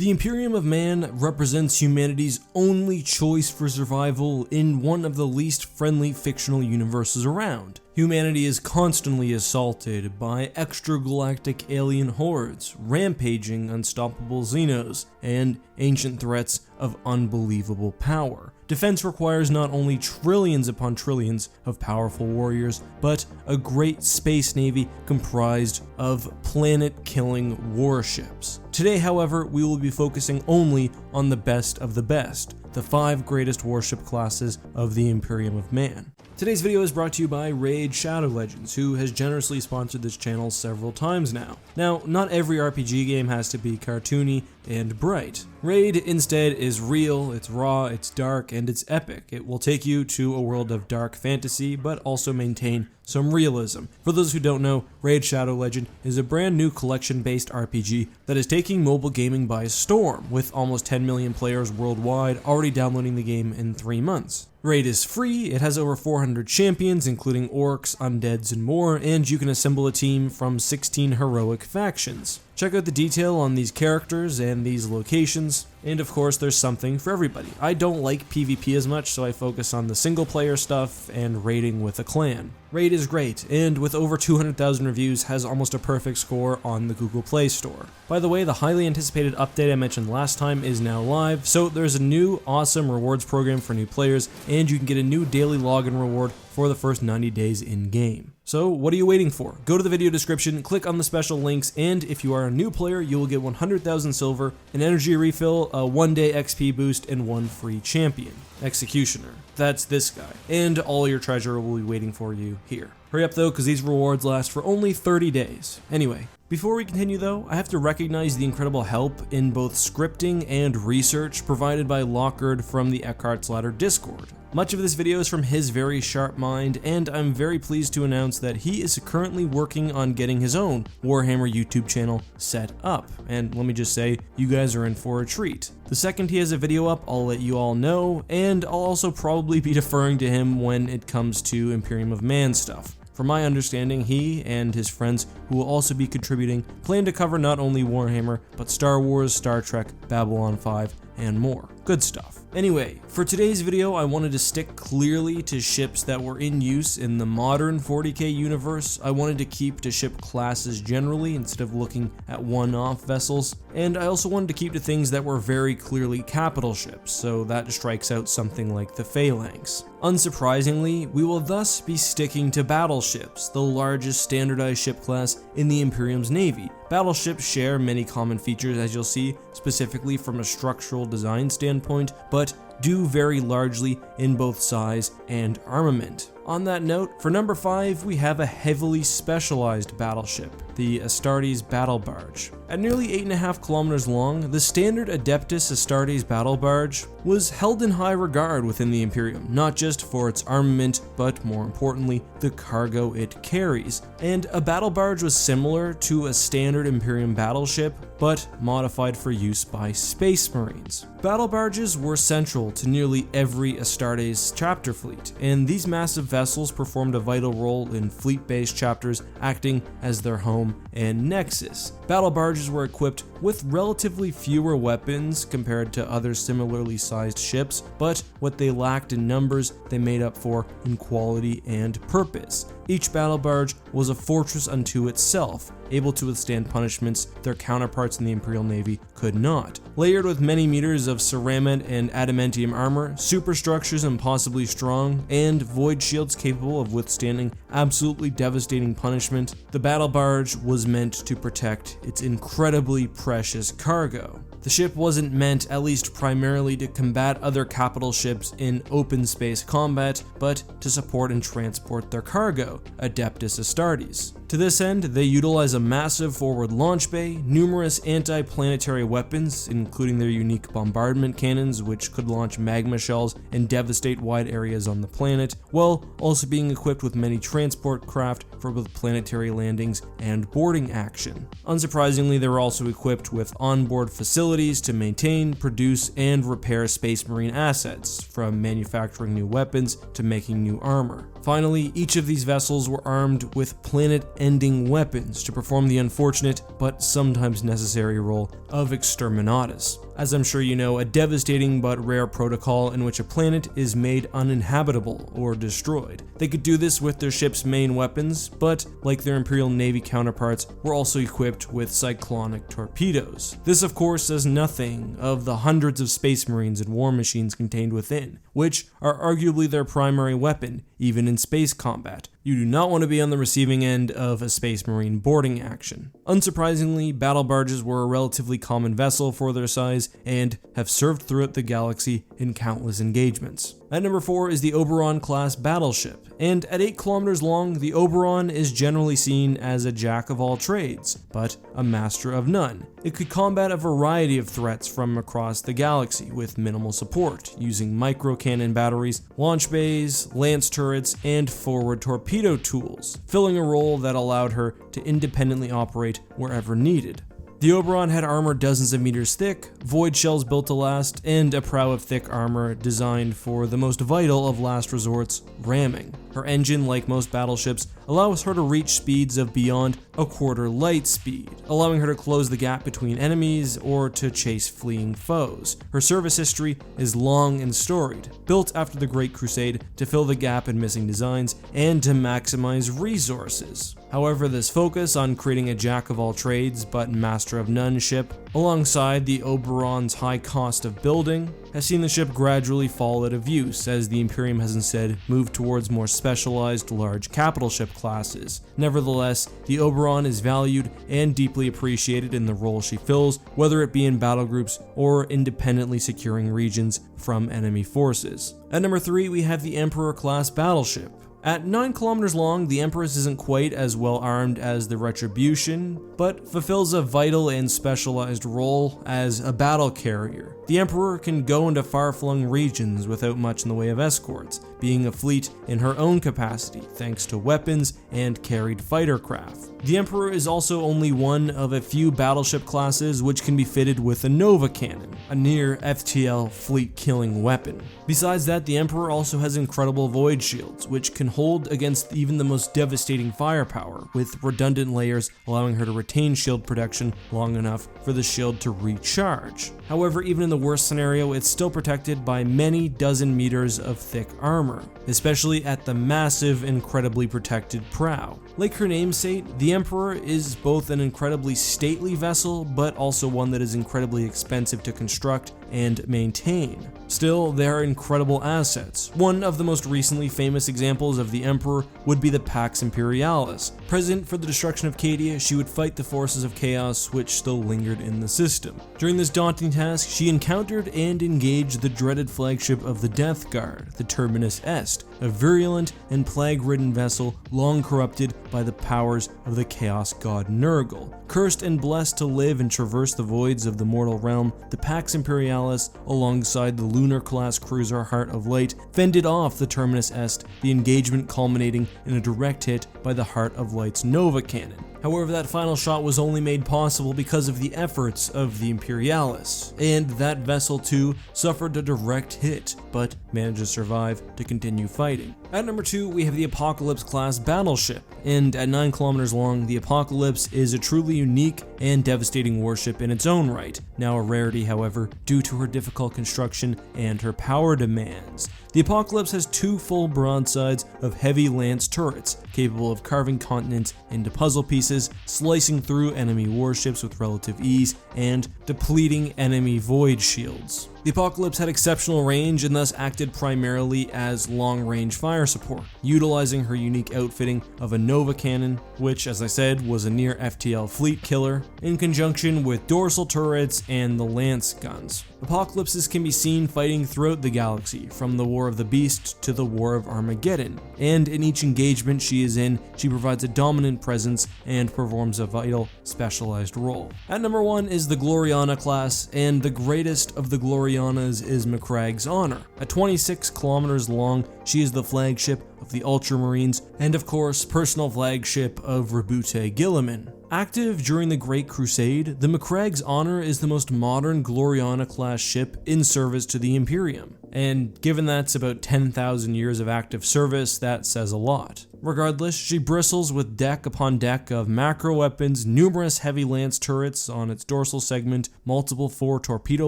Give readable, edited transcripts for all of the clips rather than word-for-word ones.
The Imperium of Man represents humanity's only choice for survival in one of the least friendly fictional universes around. Humanity is constantly assaulted by extragalactic alien hordes, rampaging unstoppable Xenos, and ancient threats of unbelievable power. Defense requires not only trillions upon trillions of powerful warriors, but a great space navy comprised of planet-killing warships. Today, however, we will be focusing only on the best of the best, the 5 greatest warship classes of the Imperium of Man. Today's video is brought to you by Raid Shadow Legends, who has generously sponsored this channel several times now. Now, not every RPG game has to be cartoony and bright. Raid instead is real, it's raw, it's dark, and it's epic. It will take you to a world of dark fantasy, but also maintain some realism. For those who don't know, Raid Shadow Legend is a brand new collection-based RPG that is taking mobile gaming by storm, with almost 10 million players worldwide already downloading the game in 3 months. Raid is free, it has over 400 champions including orcs, undeads, and more, and you can assemble a team from 16 heroic factions. Check out the detail on these characters and these locations, and of course there's something for everybody. I don't like PvP as much, so I focus on the single player stuff and raiding with a clan. Raid is great, and with over 200,000 reviews has almost a perfect score on the Google Play Store. By the way, the highly anticipated update I mentioned last time is now live, so there's a new awesome rewards program for new players, and you can get a new daily login reward for the first 90 days in-game. So what are you waiting for? Go to the video description, click on the special links, and if you are a new player, you will get 100,000 silver, an energy refill, a 1-day XP boost, and 1 free champion. Executioner. That's this guy. And all your treasure will be waiting for you here. Hurry up though, because these rewards last for only 30 days. Anyway, before we continue though, I have to recognize the incredible help in both scripting and research provided by Lockhart from the EckhartsLadder Discord. Much of this video is from his very sharp mind, and I'm very pleased to announce that he is currently working on getting his own Warhammer YouTube channel set up. And let me just say, you guys are in for a treat. The second he has a video up, I'll let you all know, and I'll also probably be deferring to him when it comes to Imperium of Man stuff. From my understanding, he and his friends, who will also be contributing, plan to cover not only Warhammer, but Star Wars, Star Trek, Babylon 5, and more. Good stuff. Anyway, for today's video, I wanted to stick clearly to ships that were in use in the modern 40k universe. I wanted to keep to ship classes generally instead of looking at one-off vessels, and I also wanted to keep to things that were very clearly capital ships, so that strikes out something like the Phalanx. Unsurprisingly, we will thus be sticking to battleships, the largest standardized ship class in the Imperium's Navy. Battleships share many common features, as you'll see, specifically from a structural design standpoint, but do vary largely in both size and armament. On that note, for number 5, we have a heavily specialized battleship, the Astartes Battle Barge. At nearly 8.5 kilometers long, the standard Adeptus Astartes Battle Barge was held in high regard within the Imperium, not just for its armament, but more importantly, the cargo it carries. And a battle barge was similar to a standard Imperium battleship, but modified for use by Space Marines. Battle barges were central to nearly every Astartes chapter fleet, and these massive vessels performed a vital role in fleet-based chapters, acting as their home and nexus. Battle barges were equipped with relatively fewer weapons compared to other similarly sized ships, but what they lacked in numbers, they made up for in quality and purpose. Each battle barge was a fortress unto itself, able to withstand punishments their counterparts in the Imperial Navy could not. Layered with many meters of ceramite and adamantium armor, superstructures impossibly strong, and void shields capable of withstanding absolutely devastating punishment, the battle barge was meant to protect its incredibly precious cargo. The ship wasn't meant, at least primarily, to combat other capital ships in open space combat, but to support and transport their cargo, Adeptus Astartes. To this end, they utilize a massive forward launch bay, numerous anti-planetary weapons, including their unique bombardment cannons, which could launch magma shells and devastate wide areas on the planet, while also being equipped with many transport craft for both planetary landings and boarding action. Unsurprisingly, they were also equipped with onboard facilities to maintain, produce, and repair Space Marine assets, from manufacturing new weapons to making new armor. Finally, each of these vessels were armed with planet game-ending weapons to perform the unfortunate but sometimes necessary role of exterminatus. As I'm sure you know, a devastating but rare protocol in which a planet is made uninhabitable or destroyed. They could do this with their ship's main weapons, but like their Imperial Navy counterparts, were also equipped with cyclonic torpedoes. This of course says nothing of the hundreds of Space Marines and war machines contained within, which are arguably their primary weapon, even in space combat. You do not want to be on the receiving end of a Space Marine boarding action. Unsurprisingly, battle barges were a relatively common vessel for their size and have served throughout the galaxy in countless engagements. At number 4 is the Oberon class battleship, and at 8 kilometers long, the Oberon is generally seen as a jack of all trades, but a master of none. It could combat a variety of threats from across the galaxy with minimal support, using micro-cannon batteries, launch bays, lance turrets, and forward torpedo tools, filling a role that allowed her to independently operate wherever needed. The Oberon had armor dozens of meters thick, void shells built to last, and a prow of thick armor designed for the most vital of last resorts, ramming. Her engine, like most battleships, allows her to reach speeds of beyond a quarter light speed, allowing her to close the gap between enemies or to chase fleeing foes. Her service history is long and storied, built after the Great Crusade to fill the gap in missing designs and to maximize resources. However, this focus on creating a jack of all trades but master of none ship, alongside the Oberon's high cost of building, has seen the ship gradually fall out of use as the Imperium has instead moved towards more specialized large capital ship classes. Nevertheless, the Oberon is valued and deeply appreciated in the role she fills, whether it be in battle groups or independently securing regions from enemy forces. At number 3, we have the Emperor class battleship. At 9 kilometers long, the Empress isn't quite as well armed as the Retribution, but fulfills a vital and specialized role as a battle carrier. The Emperor can go into far-flung regions without much in the way of escorts, being a fleet in her own capacity thanks to weapons and carried fighter craft. The Emperor is also only one of a few battleship classes which can be fitted with a Nova cannon, a near FTL fleet-killing weapon. Besides that, the Emperor also has incredible void shields, which can hold against even the most devastating firepower, with redundant layers allowing her to retain shield protection long enough for the shield to recharge. However, even in the worst scenario, it's still protected by many dozen meters of thick armor, especially at the massive, incredibly protected prow. Like her namesake, the Emperor is both an incredibly stately vessel, but also one that is incredibly expensive to construct and maintain. Still, they are incredible assets. One of the most recently famous examples of the Emperor would be the Pax Imperialis. Present for the destruction of Cadia, she would fight the forces of chaos which still lingered in the system. During this daunting task, she encountered and engaged the dreaded flagship of the Death Guard, the Terminus Est, a virulent and plague-ridden vessel long corrupted by the powers of the chaos god Nurgle. Cursed and blessed to live and traverse the voids of the mortal realm, the Pax Imperialis, alongside the lunar-class cruiser Heart of Light, fended off the Terminus Est, the engagement culminating in a direct hit by the Heart of Light's Nova cannon. However, that final shot was only made possible because of the efforts of the Imperialis, and that vessel too suffered a direct hit, but managed to survive to continue fighting. At number 2, we have the Apocalypse class battleship, and at 9 kilometers long, the Apocalypse is a truly unique and devastating warship in its own right, now a rarity however, due to her difficult construction and her power demands. The Apocalypse has 2 full broadsides of heavy lance turrets, capable of carving continents into puzzle pieces, slicing through enemy warships with relative ease, and depleting enemy void shields. The Apocalypse had exceptional range and thus acted primarily as long-range fire support, utilizing her unique outfitting of a Nova cannon, which, as I said, was a near FTL fleet killer, in conjunction with dorsal turrets and the lance guns. Apocalypses can be seen fighting throughout the galaxy, from the War of the Beast to the War of Armageddon, and in each engagement she is in, she provides a dominant presence and performs a vital, specialized role. At number 1 is the Gloriana class, and the greatest of the Glorianas is Macragge's Honor. At 26 kilometers long, she is the flagship of the Ultramarines, and of course, personal flagship of Rabute Guilliman. Active during the Great Crusade, the Macragge's Honor is the most modern Gloriana-class ship in service to the Imperium, and given that's about 10,000 years of active service, that says a lot. Regardless, she bristles with deck upon deck of macro weapons, numerous heavy lance turrets on its dorsal segment, multiple 4 torpedo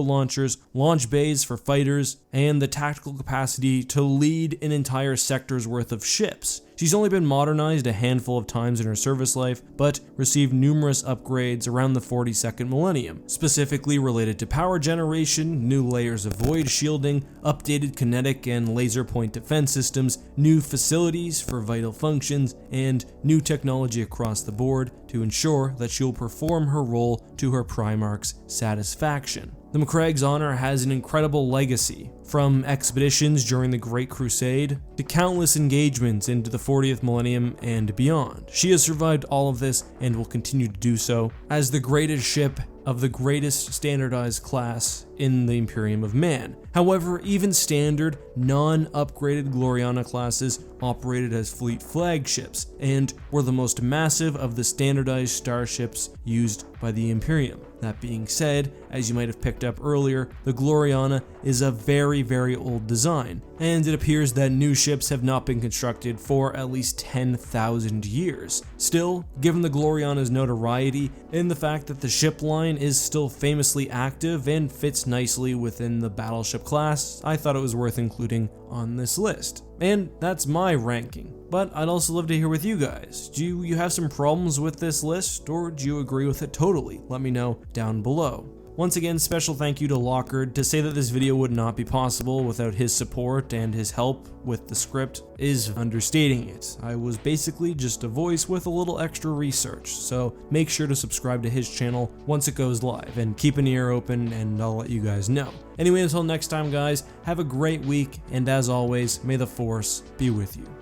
launchers, launch bays for fighters, and the tactical capacity to lead an entire sector's worth of ships. She's only been modernized a handful of times in her service life, but received numerous upgrades around the 42nd millennium, specifically related to power generation, new layers of void shielding, updated kinetic and laser point defense systems, new facilities for vital functions, and new technology across the board to ensure that she'll perform her role to her Primarch's satisfaction. The McCraig's Honor has an incredible legacy, from expeditions during the Great Crusade to countless engagements into the 40th millennium and beyond. She has survived all of this and will continue to do so as the greatest ship of the greatest standardized class in the Imperium of Man. However, even standard, non-upgraded Gloriana classes operated as fleet flagships and were the most massive of the standardized starships used by the Imperium. That being said, as you might have picked up earlier, the Gloriana is a very old design, and it appears that new ships have not been constructed for at least 10,000 years. Still, given the Gloriana's notoriety and the fact that the ship line is still famously active and fits nicely within the battleship class, I thought it was worth including on this list. And that's my ranking. But I'd also love to hear with you guys. Do you have some problems with this list, or do you agree with it totally? Let me know down below. Once again, special thank you to Lockhart. To say that this video would not be possible without his support and his help with the script is understating it. I was basically just a voice with a little extra research, so make sure to subscribe to his channel once it goes live, and keep an ear open and I'll let you guys know. Anyway, until next time guys, have a great week, and as always, may the Force be with you.